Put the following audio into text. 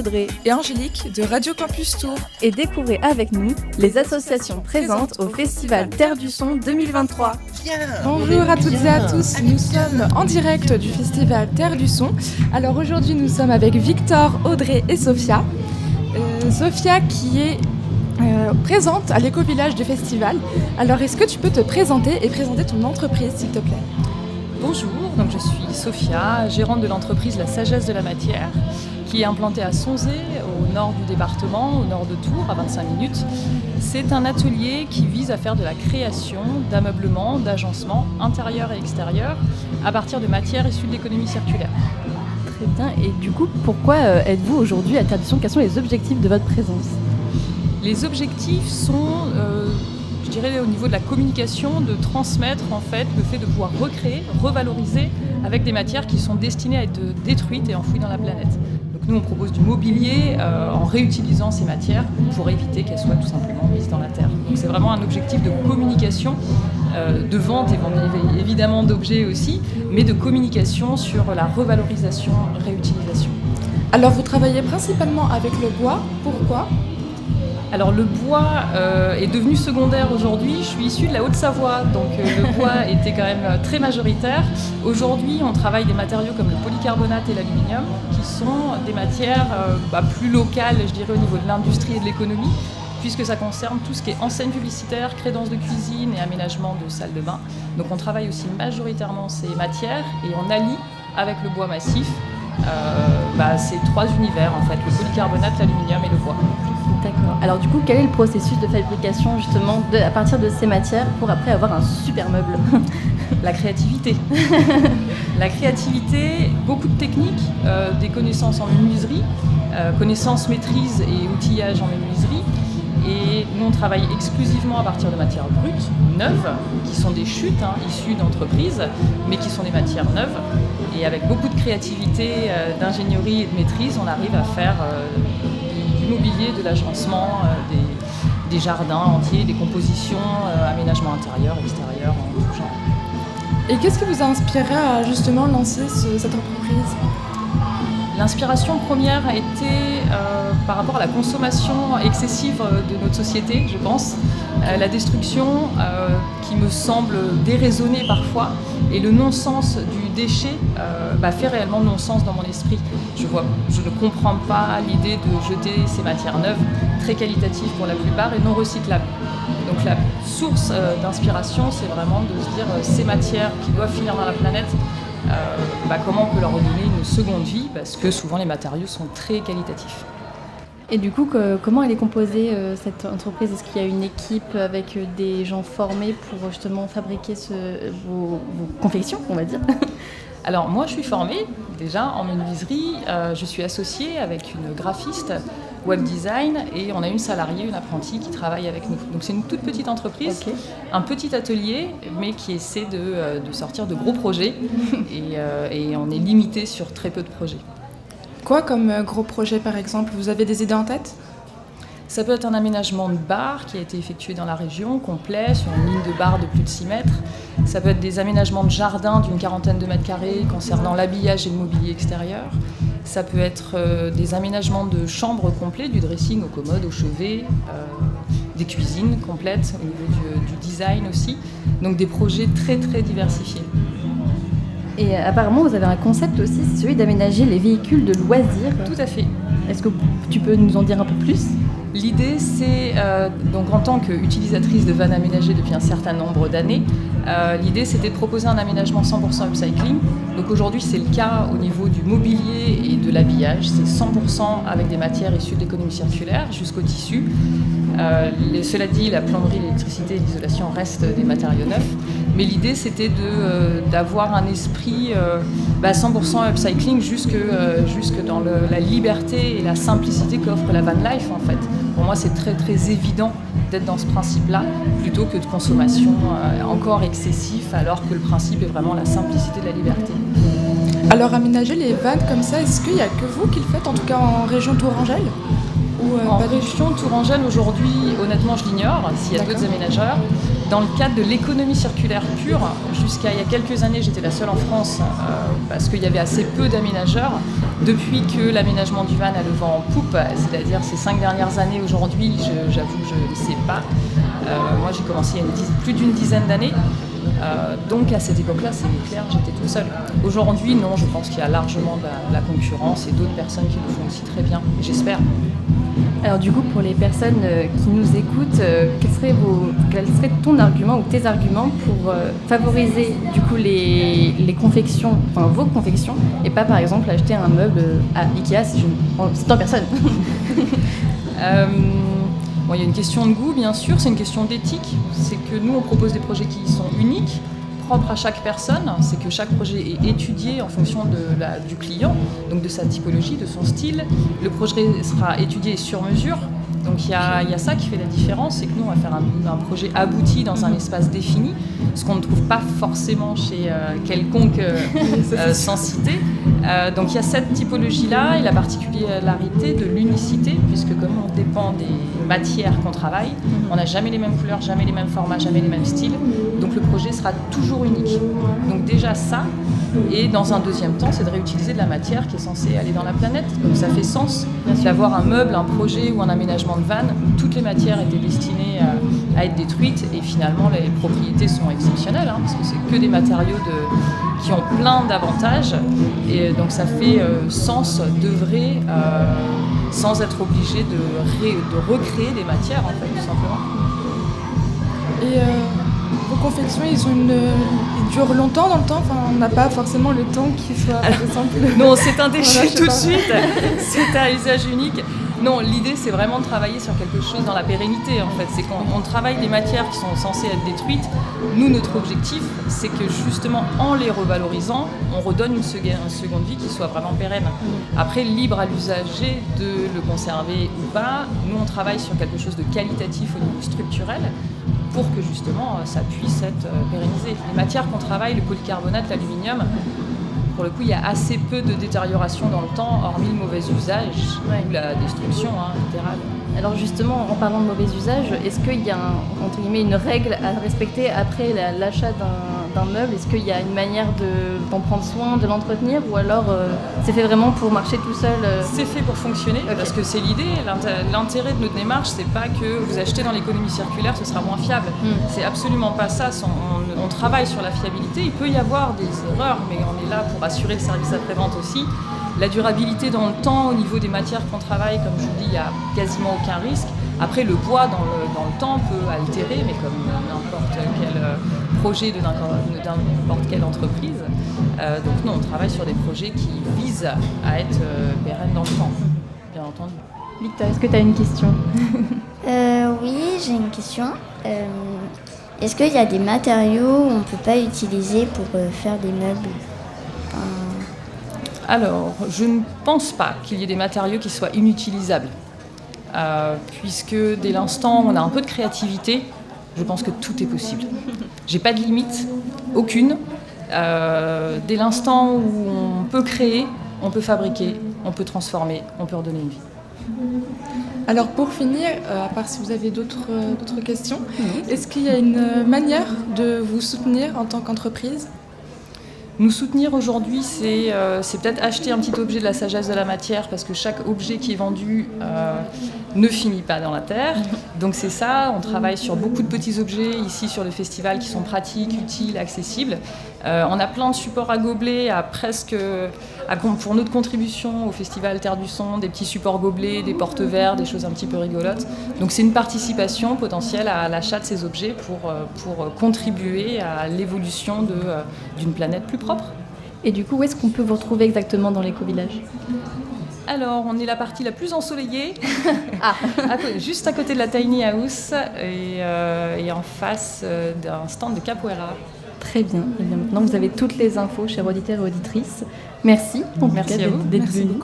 Audrey et Angélique de Radio Campus Tours et découvrez avec nous les associations présentes au Festival Terre du Son 2023. Bonjour à toutes et à tous, nous sommes en direct du Festival Terre du Son. Alors aujourd'hui nous sommes avec Victor, Audrey et Sophia. Sophia qui est présente à l'éco-village du festival. Alors est-ce que tu peux te présenter et présenter ton entreprise s'il te plaît ? Bonjour, donc je suis Sophia, gérante de l'entreprise La Sagesse de la Matière, qui est implantée à Sonzé, au nord du département, au nord de Tours, à 25 minutes. C'est un atelier qui vise à faire de la création, d'ameublement, d'agencement intérieur et extérieur à partir de matières issues de l'économie circulaire. Très bien, et du coup, pourquoi êtes-vous aujourd'hui à Terre du Son ? Quels sont les objectifs de votre présence ? Les objectifs sont, je dirais au niveau de la communication, de transmettre en fait le fait de pouvoir recréer, revaloriser avec des matières qui sont destinées à être détruites et enfouies dans la planète. Donc nous on propose du mobilier en réutilisant ces matières pour éviter qu'elles soient tout simplement mises dans la terre. Donc c'est vraiment un objectif de communication, de vente évidemment d'objets aussi, mais de communication sur la revalorisation, réutilisation. Alors vous travaillez principalement avec le bois, pourquoi ? Alors le bois est devenu secondaire aujourd'hui, je suis issue de la Haute-Savoie, donc le bois était quand même très majoritaire. Aujourd'hui on travaille des matériaux comme le polycarbonate et l'aluminium, qui sont des matières plus locales, je dirais au niveau de l'industrie et de l'économie, puisque ça concerne tout ce qui est enseigne publicitaire, crédence de cuisine et aménagement de salles de bain. Donc on travaille aussi majoritairement ces matières et on allie avec le bois massif ces trois univers en fait, le polycarbonate, l'aluminium et le bois. D'accord. Alors du coup, quel est le processus de fabrication justement à partir de ces matières pour après avoir un super meuble ? La créativité. La créativité, beaucoup de techniques, des connaissances en menuiserie, connaissances, maîtrise et outillage en menuiserie. Et nous, on travaille exclusivement à partir de matières brutes, neuves, qui sont des chutes issues d'entreprises, mais qui sont des matières neuves. Et avec beaucoup de créativité, d'ingénierie et de maîtrise, on arrive à faire du mobilier, de l'agencement, des jardins entiers, des compositions, aménagement intérieur, extérieur, en tout genre. Et qu'est-ce qui vous a inspiré à justement lancer cette entreprise ? L'inspiration première a été par rapport à la consommation excessive de notre société, je pense. La destruction qui me semble déraisonnée parfois et le non-sens du déchet fait réellement non-sens dans mon esprit. Je ne comprends pas l'idée de jeter ces matières neuves, très qualitatives pour la plupart et non recyclables. Donc la source d'inspiration, c'est vraiment de se dire ces matières qui doivent finir dans la planète, comment on peut leur redonner une seconde vie, parce que souvent les matériaux sont très qualitatifs. Et du coup, comment elle est composée cette entreprise ? Est-ce qu'il y a une équipe avec des gens formés pour justement fabriquer vos confections, on va dire ? Alors moi je suis formée déjà en menuiserie, je suis associée avec une graphiste web design et on a une salariée, une apprentie qui travaille avec nous. Donc c'est une toute petite entreprise, okay. Un petit atelier mais qui essaie de sortir de gros projets et on est limité sur très peu de projets. Quoi comme gros projet par exemple ? Vous avez des idées en tête ? Ça peut être un aménagement de bar qui a été effectué dans la région, complet, sur une ligne de bar de plus de 6 mètres. Ça peut être des aménagements de jardin d'une 40aine de mètres carrés concernant l'habillage et le mobilier extérieur. Ça peut être des aménagements de chambres complets, du dressing au commode, au chevet, des cuisines complètes au niveau du design aussi. Donc des projets très très diversifiés. Et apparemment, vous avez un concept aussi, c'est celui d'aménager les véhicules de loisirs. Tout à fait. Est-ce que tu peux nous en dire un peu plus ? L'idée, c'est, donc en tant qu'utilisatrice de vannes aménagées depuis un certain nombre d'années, l'idée c'était de proposer un aménagement 100% upcycling. Donc aujourd'hui, c'est le cas au niveau du mobilier et de l'habillage. C'est 100% avec des matières issues de l'économie circulaire jusqu'au tissu. Cela dit, la plomberie, l'électricité et l'isolation restent des matériaux neufs. Mais l'idée, c'était d'avoir un esprit 100% upcycling jusque dans la liberté et la simplicité qu'offre la van life, en fait. Pour moi, c'est très, très évident d'être dans ce principe-là, plutôt que de consommation encore excessif, alors que le principe est vraiment la simplicité de la liberté. Alors, aménager les vannes comme ça, est-ce qu'il n'y a que vous qui le faites, en tout cas en région Tourangelle ? En région Tourangelle, aujourd'hui, honnêtement, je l'ignore, s'il y a d'autres aménageurs. Dans le cadre de l'économie circulaire pure, jusqu'à il y a quelques années, j'étais la seule en France parce qu'il y avait assez peu d'aménageurs. Depuis que l'aménagement du van a le vent en poupe, c'est-à-dire ces 5 dernières années aujourd'hui, j'avoue que je ne sais pas. Moi, j'ai commencé il y a plus d'une dizaine d'années. Donc à cette époque-là, c'est clair, j'étais toute seule. Aujourd'hui, non, je pense qu'il y a largement de la concurrence et d'autres personnes qui le font aussi très bien, j'espère. Alors du coup, pour les personnes qui nous écoutent, quel serait ton argument ou tes arguments pour favoriser du coup les confections, enfin vos confections, et pas par exemple acheter un meuble à Ikea si c'est en personne. Bon, il y a une question de goût, bien sûr, c'est une question d'éthique. C'est que nous, on propose des projets qui sont uniques, propres à chaque personne. C'est que chaque projet est étudié en fonction du client, donc de sa typologie, de son style. Le projet sera étudié sur mesure. Donc il y a ça qui fait la différence, c'est que nous, on va faire un projet abouti dans un espace défini, ce qu'on ne trouve pas forcément chez quelconque sans citer. Donc il y a cette typologie-là et la particularité de l'unicité, puisque comme on dépend des matières qu'on travaille, on n'a jamais les mêmes couleurs, jamais les mêmes formats, jamais les mêmes styles. Donc le projet sera toujours unique. Donc déjà ça, et dans un deuxième temps, c'est de réutiliser de la matière qui est censée aller dans la planète. Donc ça fait sens d'avoir un meuble, un projet ou un aménagement de van où toutes les matières étaient destinées à être détruites et finalement les propriétés sont exceptionnelles parce que c'est que des matériaux qui ont plein d'avantages et donc ça fait sens d'œuvrer sans être obligé de recréer des matières en fait tout simplement. Et vos confections, ils durent longtemps dans le temps, enfin, on n'a pas forcément le temps qu'ils soient simple. Non, c'est un déchet tout de suite, c'est à usage unique. Non, l'idée c'est vraiment de travailler sur quelque chose dans la pérennité en fait. C'est qu'on travaille des matières qui sont censées être détruites. Nous, notre objectif, c'est que justement en les revalorisant, on redonne une seconde vie qui soit vraiment pérenne. Après, libre à l'usager de le conserver ou pas. Nous, on travaille sur quelque chose de qualitatif au niveau structurel pour que justement ça puisse être pérennisé. Les matières qu'on travaille, le polycarbonate, l'aluminium, pour le coup, il y a assez peu de détérioration dans le temps, hormis le mauvais usage ou la destruction littérale. Alors justement, en parlant de mauvais usage, est-ce qu'il y a entre guillemets, une règle à respecter après l'achat d'un meuble? Est-ce qu'il y a une manière d'en prendre soin, de l'entretenir, ou alors c'est fait vraiment pour marcher tout seul C'est fait pour fonctionner, parce que c'est l'idée. L'intérêt de notre démarche, c'est pas que vous achetez dans l'économie circulaire, ce sera moins fiable. C'est absolument pas ça. On travaille sur la fiabilité. Il peut y avoir des erreurs, mais on est là pour assurer le service après-vente aussi. La durabilité dans le temps, au niveau des matières qu'on travaille, comme je vous dis, il n'y a quasiment aucun risque. Après, le poids dans le temps peut altérer, mais comme n'importe quel projet de n'importe quelle entreprise. Donc nous, on travaille sur des projets qui visent à être pérennes dans le temps, bien entendu. Victor, est-ce que tu as une question? Oui, j'ai une question. Est-ce qu'il y a des matériaux qu'on ne peut pas utiliser pour faire des meubles? Alors, je ne pense pas qu'il y ait des matériaux qui soient inutilisables. Puisque dès l'instant où on a un peu de créativité, je pense que tout est possible. J'ai pas de limite, aucune. Dès l'instant où on peut créer, on peut fabriquer, on peut transformer, on peut redonner une vie. Alors pour finir, à part si vous avez d'autres questions, est-ce qu'il y a une manière de vous soutenir en tant qu'entreprise ? Nous soutenir aujourd'hui, c'est peut-être acheter un petit objet de la sagesse de la matière, parce que chaque objet qui est vendu ne finit pas dans la terre. Donc c'est ça, on travaille sur beaucoup de petits objets ici sur le festival qui sont pratiques, utiles, accessibles. On a plein de supports à gobelets, pour notre contribution au festival Terre du Son, des petits supports gobelets, des porte-verres, des choses un petit peu rigolotes. Donc c'est une participation potentielle à l'achat de ces objets pour contribuer à l'évolution d'une planète plus propre. Et du coup, où est-ce qu'on peut vous retrouver exactement dans l'éco-village ? Alors, on est la partie la plus ensoleillée, juste à côté de la Tiny House et en face d'un stand de capoeira. Très bien. Et bien maintenant, vous avez toutes les infos, chers auditeurs et auditrices. Merci. Merci à vous. D'être venus.